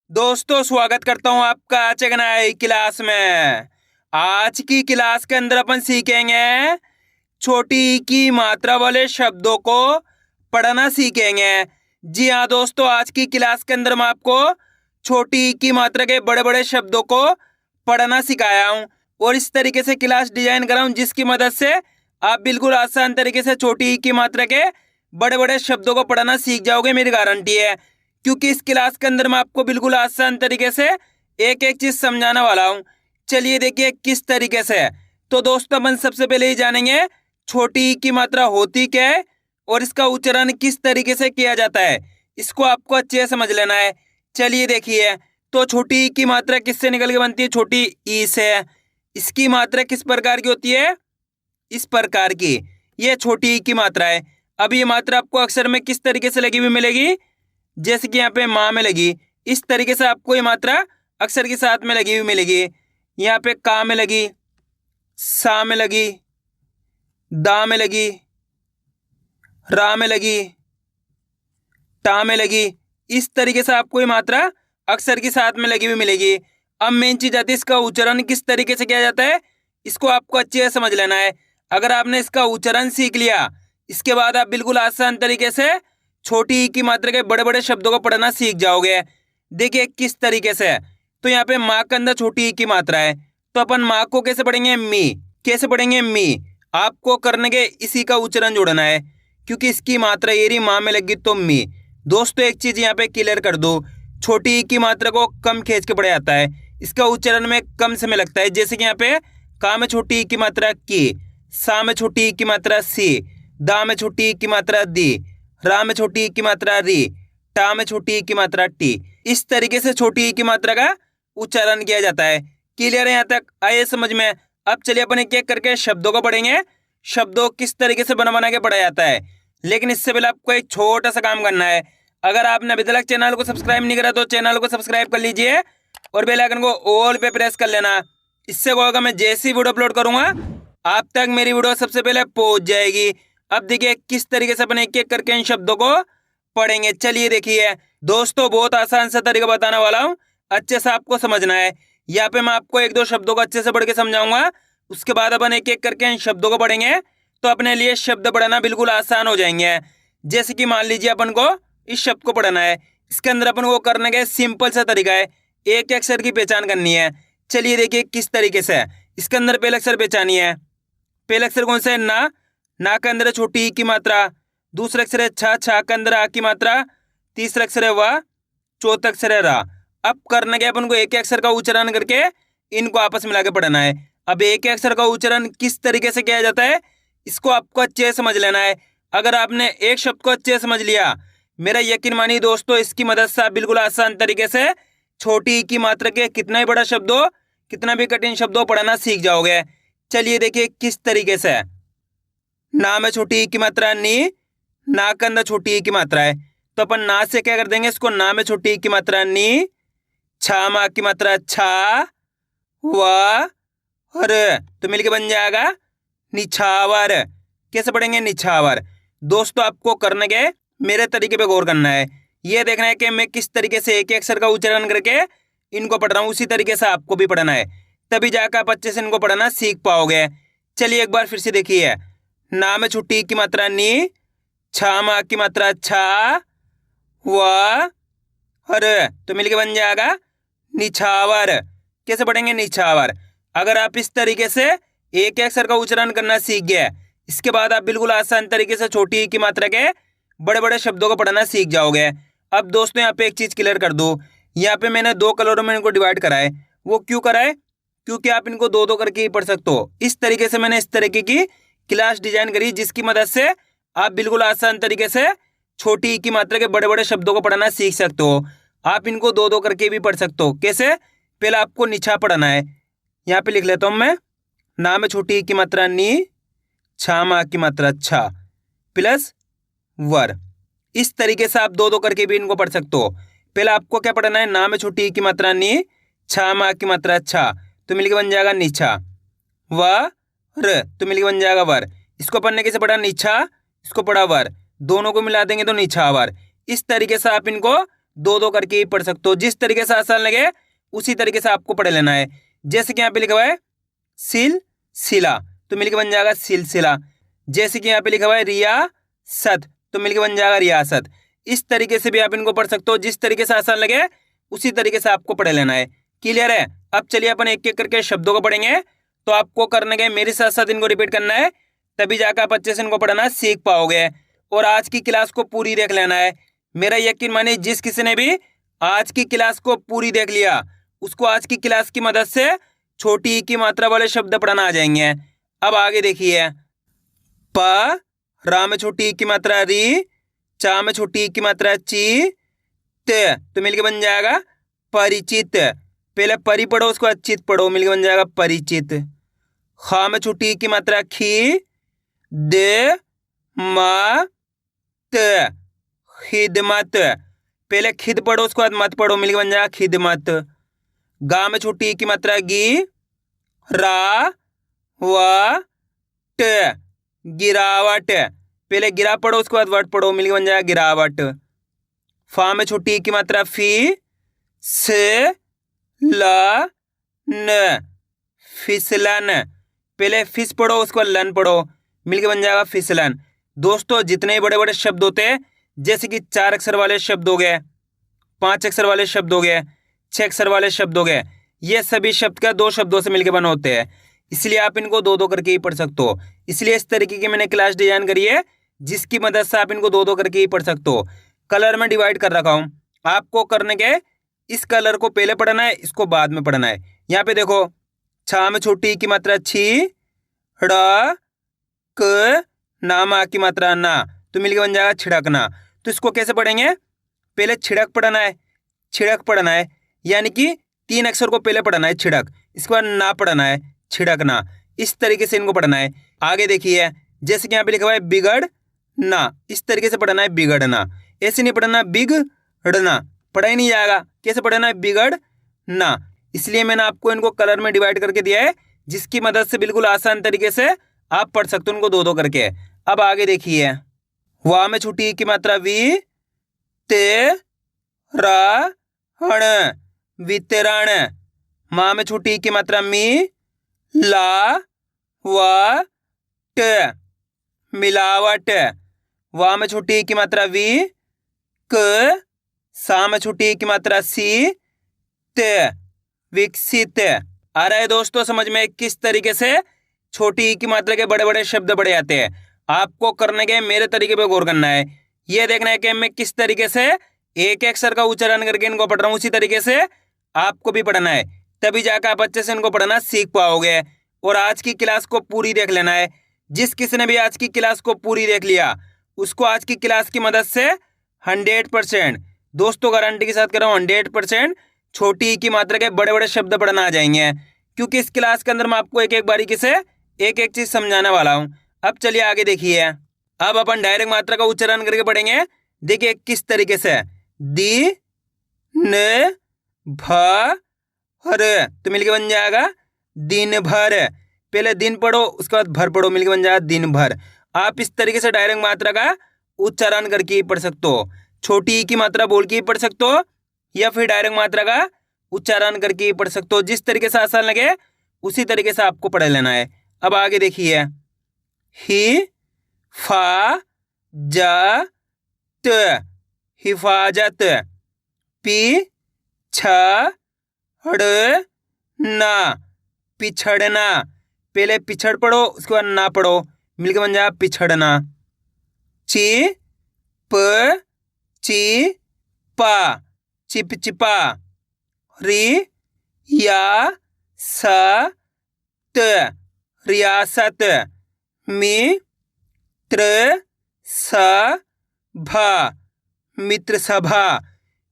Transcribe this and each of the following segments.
दोस्तों स्वागत करता हूं आपका आज एक नई क्लास में। आज की क्लास के अंदर अपन सीखेंगे छोटी ई की मात्रा वाले शब्दों को पढ़ना सीखेंगे। जी हाँ दोस्तों, आज की क्लास के अंदर मैं आपको छोटी ई की मात्रा के बड़े बड़े शब्दों को पढ़ना सिखाया हूँ और इस तरीके से क्लास डिजाइन करा हूँ जिसकी मदद से आप बिल्कुल आसान तरीके से छोटी ई की मात्रा के बड़े बड़े शब्दों को पढ़ना सीख जाओगे, मेरी गारंटी है। क्योंकि इस क्लास के अंदर मैं आपको बिल्कुल आसान तरीके से एक एक चीज समझाने वाला हूँ। चलिए देखिए किस तरीके से। तो दोस्तों अपन सबसे पहले ही जानेंगे छोटी ई की मात्रा होती क्या है और इसका उच्चारण किस तरीके से किया जाता है। इसको आपको अच्छे से समझ लेना है। चलिए देखिए, तो छोटी ई की मात्रा किससे निकल के बनती है? छोटी ई से। इसकी मात्रा किस प्रकार की होती है? इस प्रकार की। ये छोटी ई की मात्रा है। अब ये मात्रा आपको अक्षर में किस तरीके से लगी हुई मिलेगी? जैसे कि यहाँ पे माँ में लगी, इस तरीके से आपको ये मात्रा अक्षर के साथ में लगी हुई मिलेगी। यहाँ पे का में लगी, सा में लगी, दा में लगी, रा में लगी, टा में लगी। इस तरीके से आपको ये मात्रा अक्षर के साथ में लगी हुई मिलेगी। अब मेन चीज आती है इसका उच्चारण किस तरीके से किया जाता है। इसको आपको अच्छे से समझ लेना है। अगर आपने इसका उच्चारण सीख लिया, इसके बाद आप बिल्कुल आसान तरीके से छोटी ई की मात्रा के बड़े बड़े शब्दों को पढ़ना सीख जाओगे। देखिए किस तरीके से। तो यहाँ पे माँ के अंदर छोटी ई की मात्रा है, तो अपन माँ को कैसे पढ़ेंगे? मी। कैसे पढ़ेंगे? मी। आपको करने के इसी का उच्चारण जोड़ना है क्योंकि इसकी मात्रा ये रही माँ में लगी तो मी। दोस्तों एक चीज यहाँ पे क्लियर कर दो, छोटी ई की मात्रा को कम खींच के पढ़ा जाता है, इसका उच्चारण में कम समय लगता है। जैसे कि यहाँ पे का में छोटी ई की मात्रा की, सा में छोटी ई की मात्रा सी, दा में छोटी ई की मात्रा दी, रा में छोटी ई की मात्रा री, टा में छोटी ई की मात्रा टी। इस तरीके से छोटी ई की मात्रा का उच्चारण किया जाता है। क्लियर है यहाँ तक? आइए समझ में। अब चलिए अपन एक एक करके शब्दों को पढ़ेंगे। शब्दों किस तरीके से बना बना के पढ़ा जाता है। लेकिन इससे पहले आपको एक छोटा सा काम करना है। अगर आपने अभी तक चैनल को सब्सक्राइब नहीं करा तो चैनल को सब्सक्राइब कर लीजिए और बेल आइकन को ऑल पे प्रेस कर लेना। इससे क्या होगा, मैं जैसी वीडियो अपलोड करूंगा आप तक मेरी वीडियो सबसे पहले पहुंच जाएगी। अब देखिए किस तरीके से अपन एक एक करके इन शब्दों को पढ़ेंगे। चलिए देखिए दोस्तों, बहुत आसान सा तरीका बताने वाला हूँ, अच्छे से आपको समझना है। यहाँ पे मैं आपको एक दो शब्दों को अच्छे से पढ़ के समझाऊंगा, उसके बाद अपन एक एक करके इन शब्दों को पढ़ेंगे तो अपने लिए शब्द पढ़ना बिल्कुल आसान हो जाएंगे। जैसे कि मान लीजिए अपन को इस शब्द को पढ़ना है, इसके अंदर अपन को करने का सिंपल सा तरीका है, एक अक्षर की पहचान करनी है। चलिए देखिए किस तरीके से। इसके अंदर पहला अक्षर पहचानी है। पहला अक्षर कौन सा है? ना। ना के अंदर छोटी ई की मात्रा। दूसरा अक्षर है छा, छा के अंदर आ की मात्रा। तीसरा अक्षर है वा, चौथा अक्षर है रा। अब करने के अपन को एक अक्षर का उच्चारण करके इनको आपस में मिला के पढ़ना है। अब एक अक्षर का उच्चारण किस तरीके से किया जाता है इसको आपको अच्छे से समझ लेना है। अगर आपने एक शब्द को अच्छे से समझ लिया, मेरा यकीन मानिए दोस्तों, इसकी मदद से आप बिल्कुल आसान तरीके से छोटी ई की मात्रा के कितना ही बड़ा शब्द हो, कितना भी कठिन शब्द हो, पढ़ना सीख जाओगे। चलिए देखिए किस तरीके से। ना में छोटी ई की मात्रा नी, ना के अंदर छोटी ई की मात्रा है, तो अपन ना से क्या कर देंगे? इसको ना में छोटी ई की मात्रा नी, छा मा की मात्रा छा, वा और तो मिलके बन जाएगा निछावर। कैसे पढ़ेंगे? निछावर। दोस्तों आपको करने के मेरे तरीके पे गौर करना है, ये देखना है कि मैं किस तरीके से एक अक्षर का उच्चारण करके इनको पढ़ रहा हूँ, उसी तरीके से आपको भी पढ़ना है, तभी जाकर आप अच्छे से इनको पढ़ना सीख पाओगे। चलिए एक बार फिर से देखिए। ना में छोटी ई की मात्रा नी, छा मा की मात्रा छा, वा और तो मिलके बन जाएगा निछावर। कैसे पढ़ेंगे? निछावर। अगर आप इस तरीके से एक अक्षर का उच्चारण करना सीख गए, इसके बाद आप बिल्कुल आसान तरीके से छोटी ई की मात्रा के बड़े बड़े शब्दों को पढ़ना सीख जाओगे। अब दोस्तों यहाँ पे एक चीज क्लियर कर दो, यहाँ पे मैंने दो कलरों में इनको डिवाइड करा है। वो क्यों करा है? क्योंकि आप इनको दो दो करके ही पढ़ सकते हो। इस तरीके से मैंने इस तरीके की क्लास डिजाइन करी जिसकी मदद से आप बिल्कुल आसान तरीके से छोटी ई की मात्रा के बड़े बड़े शब्दों को पढ़ना सीख सकते हो। आप इनको दो दो करके भी पढ़ सकते हो। कैसे? पहले आपको निछा पढ़ना है। यहाँ पे लिख लेता हूँ मैं। ना में छोटी ई की मात्रा नी, छा मा की मात्रा छा प्लस वर। इस तरीके से आप दो दो करके भी इनको पढ़ सकते हो। पहले आपको क्या पढ़ना है? ना में छोटी ई की मात्रा नी, छा मा की मात्रा छा, तो मिलके बन जाएगा निछा। व र तो मिलके बन जाएगा वर। इसको पढ़ने कैसे पढ़ा? निछा, इसको पढ़ा वर, दोनों को मिला देंगे तो निछावर। इस तरीके से आप इनको दो दो करके ही पढ़ सकते हो। जिस तरीके से आसान लगे उसी तरीके से आपको पढ़ लेना है। जैसे कि यहाँ पे लिखा हुआ है सिलसिला, तो मिलके बन जाएगा सिलसिला। जैसे कि यहाँ पे लिखा हुआ है रियासत, तो मिलके बन जाएगा रियासत। इस तरीके से भी आप इनको पढ़ सकते हो। जिस तरीके से आसान लगे उसी तरीके से आपको पढ़ लेना है। क्लियर है? अब चलिए अपन एक एक करके शब्दों को पढ़ेंगे। तो आपको करने के मेरे साथ साथ इनको रिपीट करना है, तभी जाकर आप अच्छे से इनको पढ़ना सीख पाओगे। और आज की क्लास को पूरी देख लेना है। मेरा यकीन मानिए, जिस किसी ने भी आज की क्लास को पूरी देख लिया उसको आज की क्लास की मदद से छोटी ई की मात्रा वाले शब्द पढ़ना आ जाएंगे। अब आगे देखिए, प रा में छोटी ई की मात्रा री, चा में छोटी ई की मात्रा ची, त तो मिलके बन जाएगा परिचित। पहले परी पढ़ो, उसको बाद चित पढ़ो, मिलके बन जाएगा परिचित। खा में छोटी ई की मात्रा खी, द म त खिदमत। पहले खिद पढ़ो, उसके बाद मत पढ़ो, मिलके बन जाएगा खिदमत। गा में छोटी ई की मात्रा गी, रा व ट गिरावट। पहले गिरा पढ़ो, उसके बाद वट पढ़ो, मिलके बन जाएगा गिरावट। फा में छोटी ई की मात्रा फी, स ल न फिसलन। पहले फिस पढ़ो, उसके बाद लन पढ़ो, मिलके बन जाएगा फिसलन। दोस्तों, जितने बड़े बड़े शब्द होते हैं, जैसे कि 4 अक्षर वाले शब्द हो गए, 5 अक्षर वाले शब्द हो गए, 6 अक्षर वाले शब्द हो गए, ये सभी शब्द का 2 शब्दों से मिलकर बने होते हैं। इसलिए आप इनको 2-2 करके ही पढ़ सकते हो। इसलिए इस तरीके की मैंने क्लास डिजाइन करी है, जिसकी मदद से आप इनको 2-2 करके ही पढ़ सकते हो। कलर में डिवाइड कर रखा हूँ। आपको करने के इस कलर को पहले पढ़ना है, इसको बाद में पढ़ना है। यहाँ पे देखो, छा में छोटी की मात्रा छी, ड़ क ना मा की मात्रा ना, तो मिलके बन जाएगा छिड़कना। तो इसको कैसे पढ़ेंगे? पहले छिड़क पढ़ना है, छिड़क पढ़ना है, यानी कि 3 अक्षर को पहले पढ़ना है छिड़क, इसके बाद ना पढ़ना है छिड़कना। इस तरीके से इनको पढ़ना है। आगे देखिए, जैसे कि यहाँ पे लिखा हुआ है बिगड़ना, इस तरीके से पढ़ना है बिगड़ना। ऐसे नहीं पढ़ना बिगड़ना, पढ़ा ही नहीं जाएगा। कैसे पढ़ना है? बिगड़ना। इसलिए मैंने आपको इनको कलर में डिवाइड करके दिया है, जिसकी मदद से बिल्कुल आसान तरीके से आप पढ़ सकते हो उनको 2-2 करके। अब आगे देखिए, वाह में छोटी की मात्रा वी, ते रा हण वितरण। माँ में छोटी की मात्रा मी, ला व ट मिलावट। वाह में छोटी की मात्रा वी, क सा में छोटी की मात्रा सी, त विकसित। आ रहा है दोस्तों समझ में किस तरीके से छोटी ई की मात्रा के बड़े बड़े शब्द बड़े आते हैं? आपको करने के मेरे तरीके पे गौर करना है। ये देखना है कि मैं किस तरीके से एक अक्षर का उच्चारण करके इनको पढ़ रहा हूँ, उसी तरीके से आपको भी पढ़ना है, तभी जाकर आप अच्छे से इनको पढ़ना सीख पाओगे। और आज की क्लास को पूरी देख लेना है। जिस किसी ने भी आज की क्लास को पूरी देख लिया उसको आज की क्लास की मदद से 100%, दोस्तों गारंटी के साथ कर रहा हूँ, 100% छोटी ई की मात्रा के बड़े बड़े शब्द पढ़ना आ जाएंगे। क्योंकि इस क्लास के अंदर मैं आपको एक एक बारीकी से एक एक चीज समझाने वाला हूँ। अब चलिए आगे देखिए, अब अपन डायरेक्ट मात्रा का उच्चारण करके पढ़ेंगे। देखिए किस तरीके से, दी न भर, तो मिलके बन जाएगा दिन भर। पहले दिन पढ़ो, उसके बाद भर पढ़ो, मिलके बन जाएगा दिन भर। आप इस तरीके से डायरेक्ट मात्रा का उच्चारण करके ही पढ़ सकते हो। छोटी ई की मात्रा बोल के ही पढ़ सकते हो, या फिर डायरेक्ट मात्रा का उच्चारण करके ही पढ़ सकते हो। जिस तरीके से आसान लगे उसी तरीके से आपको पढ़ लेना है। अब आगे देखिए, ही फा ज त हिफाजत, पी छ ड़ ना पिछड़ना। पहले पिछड़ पढ़ो, उसके बाद ना पढ़ो, मिलके बन जाएगा पिछड़ना। ची प ची पा चिपचिपा। री या स त रियासत। मी त्र स भा मित्र सभा।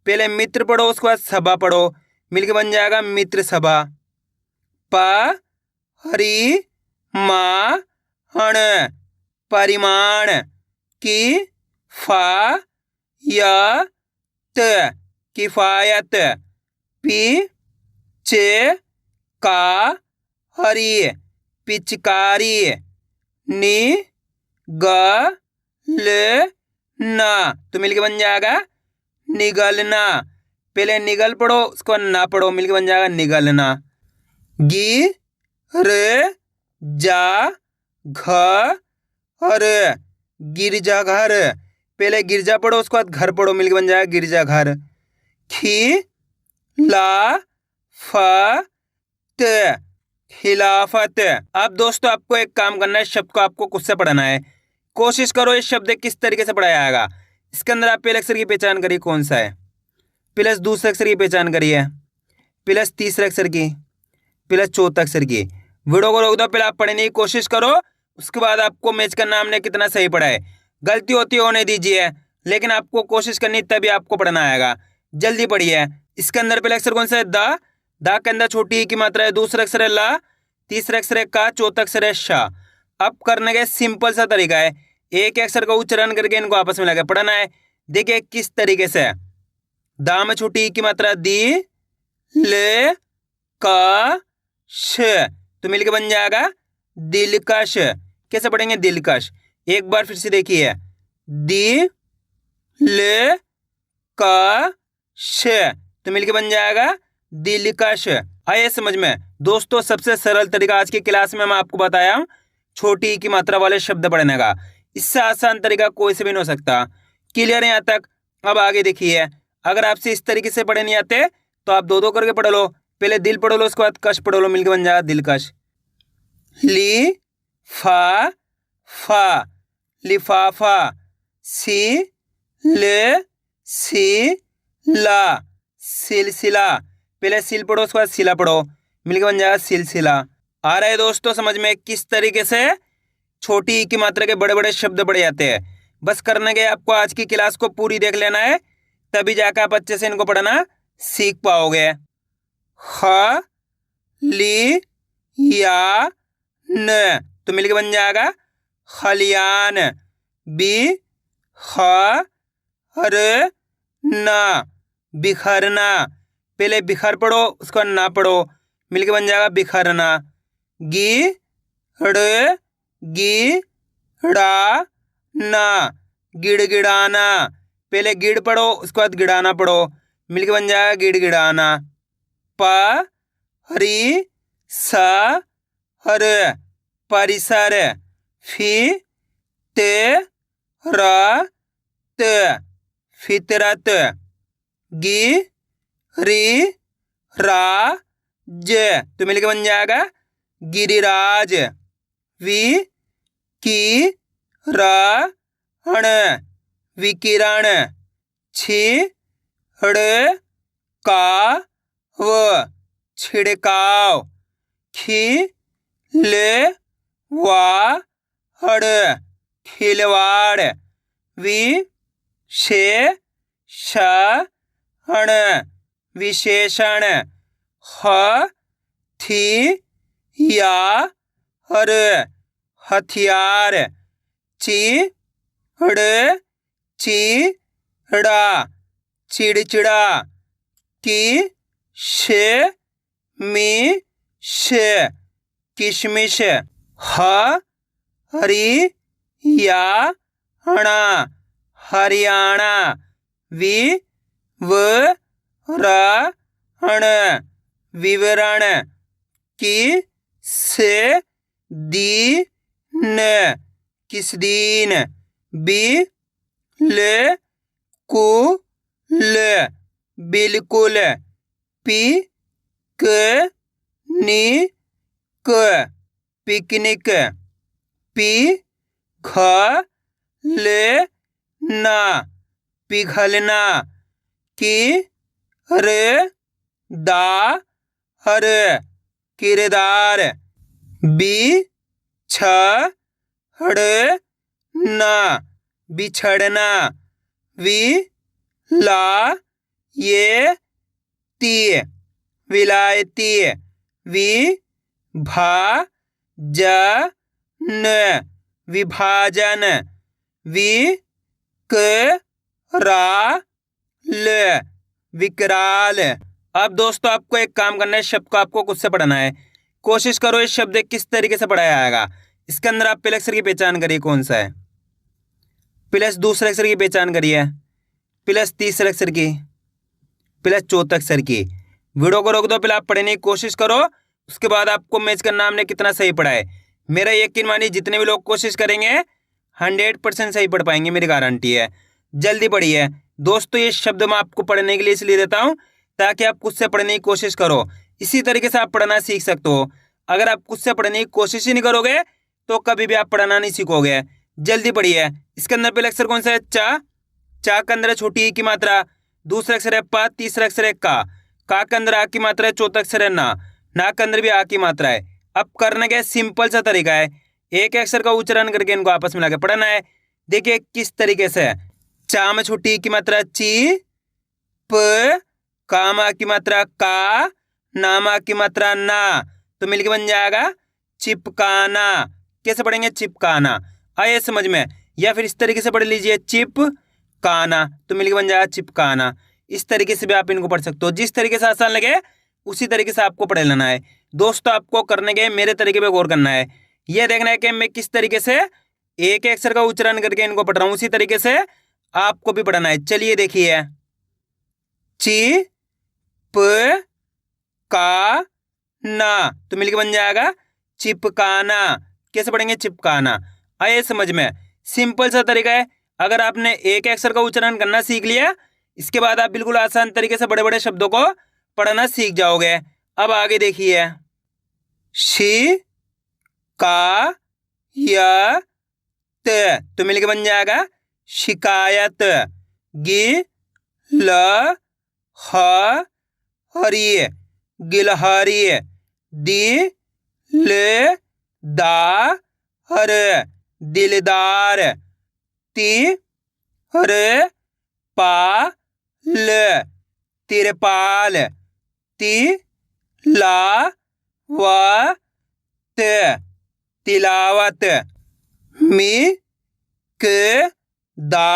पहले मित्र पढ़ो, उसके बाद सभा पढ़ो, मिलके बन जाएगा मित्र सभा। प हरी मा हण परिमाण। की फा य त किफायत। पी चे का हरी पिचकारी। नी ग ल ना, तो मिलके बन जाएगा निगलना। पहले निगल पढ़ो, उसको ना पढ़ो, मिलके बन जाएगा निगलना। गी रे जा घर, गिरजाघर। पहले गिरजा पढ़ो, उसके बाद घर पढ़ो, मिलके बन जाएगा गिरजाघर। खी ला फ त खिलाफत। अब दोस्तों आपको एक काम करना है, शब्द को आपको खुद से पढ़ना है। कोशिश करो इस शब्द किस तरीके से पढ़ाया जाएगा। इसके अंदर आप पहले अक्षर की पहचान करिए कौन सा है, प्लस दूसरे अक्षर की पहचान करिए, प्लस तीसरे अक्षर की, प्लस चौथे अक्षर की। वीडियो को रोक दो, पहले आप पढ़ने की कोशिश करो, उसके बाद आपको मैच करना हमने कितना सही पढ़ा है। गलती होती होने दीजिए, लेकिन आपको कोशिश करनी तभी आपको पढ़ना आएगा। जल्दी पढ़िए। इसके अंदर पहले अक्षर कौन सा है, दा के अंदर छोटी ई की मात्रा है, दूसरा अक्षर है ला, तीसरा अक्षर है का, चौथा अक्षर है शा। अब करने का सिंपल सा तरीका है, एक अक्षर का उच्चारण करके इनको आपस में लगा पढ़ना है। देखिए किस तरीके से। दा में छोटी ई की मात्रा दी, ले का श, तो मिलके बन जाएगा दिलकश। कैसे पढ़ेंगे, दिलकश। एक बार फिर से देखिए, दी ले का श, तो मिलके बन जाएगा दिलकश। आइए समझ में। दोस्तों सबसे सरल तरीका आज की क्लास में मैं आपको बताया हूं, छोटी ई की मात्रा वाले शब्द पढ़ने का। इससे आसान तरीका कोई से भी नहीं हो सकता। क्लियर है यहाँ तक। अब आगे देखिए, अगर आपसे इस तरीके से पढ़े नहीं आते तो आप दो दो करके पढ़ लो। पहले दिल पढ़ लो, उसके बाद कश पढ़ लो, मिलके बन जाएगा दिलकश। ली फा फा लिफाफा, सी ले सी ला सिलसिला। पहले सिल पढ़ो, उसके बाद सिला पढ़ो, मिलके बन जाएगा सिलसिला। आ रहा है दोस्तों समझ में किस तरीके से छोटी ई की मात्रा के बड़े बड़े शब्द पढ़े जाते हैं। बस करने के आपको आज की क्लास को पूरी देख लेना है, तभी जाकर आप अच्छे से इनको पढ़ना सीख पाओगे। ख ली या न, तो मिलके बन जाएगा खलियान। बी ख र ना बिखरना। पहले बिखर पढ़ो, उसको ना पढ़ो, मिलके बन जाएगा बिखरना। गी ड़ गी ड़ा ना गिड़गिड़ाना। पहले गिड़ पढ़ो, उसके बाद गिड़ाना पढ़ो, मिलके बन जाएगा गिड़गिड़ाना। प री सा हर परिसर। फी ते रा त फितरत। गी री रा ज, तो मिलके बन जाएगा गिरिराज। वी की रा हण विकिरण। छी ड़ का व छिड़काव। खी ले वा हड़ खिलवाड़। वि शे श हण विशेषण। ह थी या हर हथियार। ची ड़ ची ड़ा चिड़चिड़ा। की शे मी शे किशमिश। ह हरी या हणा हरियाणा। वि व र हण विवरण। की से दी न किस दिन। बी ले कु ल बिल्कुल। पी क नी क पिकनिक। पी घ ले ना पिघलना। की रे दा हर किरदार। बी छ हड़ ना बिछड़ना। वि ला ये ती विलायती। वि भा ज न विभाजन। वि क रा ल विकराल। अब दोस्तों आपको एक काम करना है, शब्द को आपको खुद से पढ़ना है। कोशिश करो इस शब्द किस तरीके से पढ़ाया जाएगा। इसके अंदर आप पहले अक्षर की पहचान करिए कौन सा है, प्लस दूसरे अक्षर की पहचान करिए, प्लस तीसरे अक्षर की प्लस चौथे अक्षर की। वीडियो को रोक दो, पहले आप पढ़ने की कोशिश करो, उसके बाद आपको मैच करना हमने कितना सही पढ़ा है। मेरा यकीन मानिए जितने भी लोग कोशिश करेंगे 100% सही पढ़ पाएंगे, मेरी गारंटी है। जल्दी पढ़िए दोस्तों। ये शब्द मैं आपको पढ़ने के लिए इसलिए देता हूँ ताकि आप खुद से पढ़ने की कोशिश करो। इसी तरीके से आप पढ़ना सीख सकते हो। अगर आप खुद से पढ़ने की कोशिश ही नहीं करोगे तो कभी भी आप पढ़ना नहीं सीखोगे। जल्दी पढ़िए। इसके अंदर पहला अक्षर कौन सा है? चा। चा के अंदर है छोटी ई की मात्रा, दूसरा अक्षर है पा, तीसरा अक्षर है का के अंदर आ की मात्रा है, चौथा अक्षर है ना के अंदर भी आ की मात्रा है। अब करने का सिंपल सा तरीका है, एक अक्षर का उच्चारण करके इनको आपस में मिला के पढ़ना है। देखिए किस तरीके से। चा में छोटी ई की मात्रा ची, प, का में आ की मात्रा का, ना में आ की मात्रा ना, तो मिलके बन जाएगा चिपकाना। कैसे पढ़ेंगे? चिपकाना। आए समझ में? या फिर इस तरीके से पढ़ लीजिए चिपकाना, तो मिलके बन जाएगा चिपकाना। इस तरीके से भी आप इनको पढ़ सकते हो। जिस तरीके से आसान लगे उसी तरीके से आपको पढ़ लेना है दोस्तों। आपको करने के मेरे तरीके पे गौर करना है। यह देखना है कि मैं किस तरीके से एक अक्षर का उच्चारण करके इनको पढ़ रहा हूं, उसी तरीके से आपको भी पढ़ना है। चलिए देखिए, ची प का ना, तो मिलके बन जाएगा चिपकाना। कैसे पढ़ेंगे? चिपकाना। आए समझ में? सिंपल सा तरीका है। अगर आपने एक अक्षर का उच्चारण करना सीख लिया, इसके बाद आप बिल्कुल आसान तरीके से बड़े बड़े शब्दों को पढ़ना सीख जाओगे। अब आगे देखिए, शी का या त, तो मिलके बन जाएगा शिकायत। गी ल ह हरी, गिलहरी। दी ले दा हर, दिलदार। ती हर पा ल, तिरपाल। ती ला वा त, तिलावत। मी के दा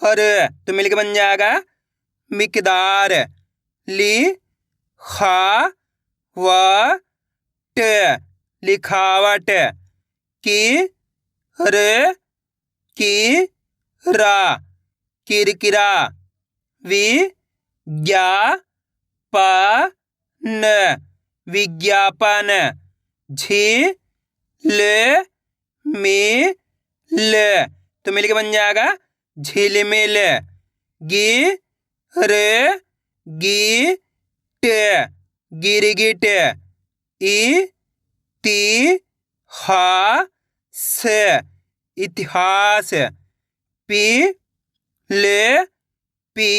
हर, तो मिलके बन जाएगा मिकदार। ली खा वा ट, लिखावट। की र की रा, किरकिरा। वि ज्ञा पा न, विज्ञापन। झी ल मी ल, तो मिलके बन जाएगा झिलमिल। गी र गी ट, गिरगिट। ई ती हा स, इतिहास। पी ले पी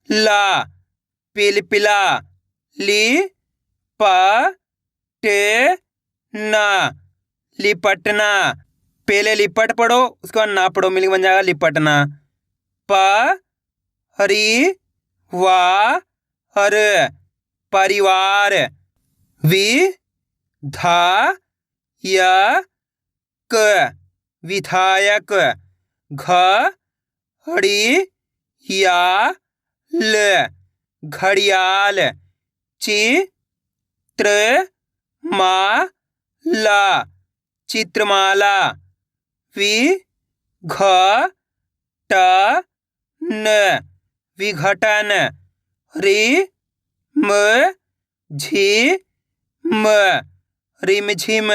ला, पिलपिला। ली पा टे ना, लिपटना। पहले लिपट पढ़ो, उसके बाद ना पढ़ो, मिलके बन जाएगा लिपटना। प हरी वा हर, परिवार। वि धा या क, विधायक। घ हड़ी या ल, घड़ियाल। ची त्र मा ला, चित्रमाला। वि घ ट न, विघटन। रि म झी म, रिमझिम।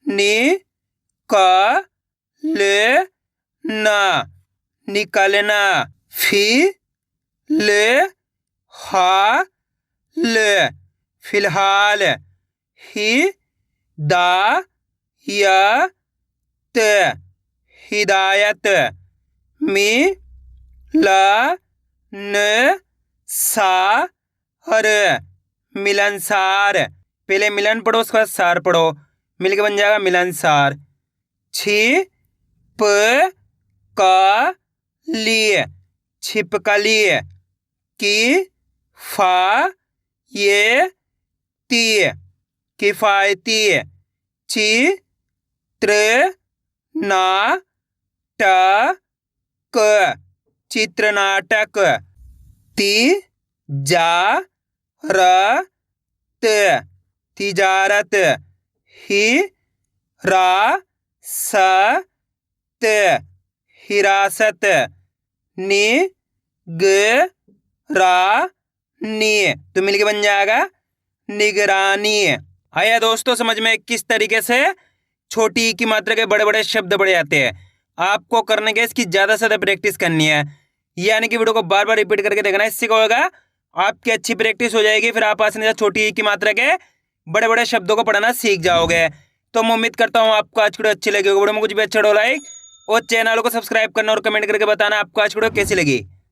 नि क ल ना, निकलना। फी ल हा ल, फिलहाल। ही दा या त, हिदायत। मी ला न सा हर, मिलनसार। पहले मिलन पढ़ो, उसके बाद सार पढ़ो, मिलके बन जाएगा मिलनसार। छी प का लिए, छिपकली। की फा ये ती, किफायती। ची त्र ना ट क, चित्रनाटक। ती जा र त, तिजारत। ही रा स त, हिरासत। नि ग रा नी, तो मिलके बन जाएगा निगरानी। आया दोस्तों समझ में किस तरीके से छोटी ई की मात्रा के बड़े बड़े शब्द बढ़ जाते हैं। आपको करने के इसकी ज्यादा से ज्यादा प्रैक्टिस करनी है, यानी कि वीडियो को बार बार रिपीट करके देखना। इससे क्या होगा, आपकी अच्छी प्रैक्टिस हो जाएगी, फिर आप आसानी से छोटी ई की मात्रा के बड़े बड़े शब्दों को पढ़ना सीख जाओगे। तो मैं उम्मीद करता हूँ आपको आज की वीडियो अच्छी लगी होगी। वीडियो में कुछ भी अच्छा हो लाइक और चैनल को सब्सक्राइब करना और कमेंट करके बताना आपको आज की वीडियो कैसी लगी।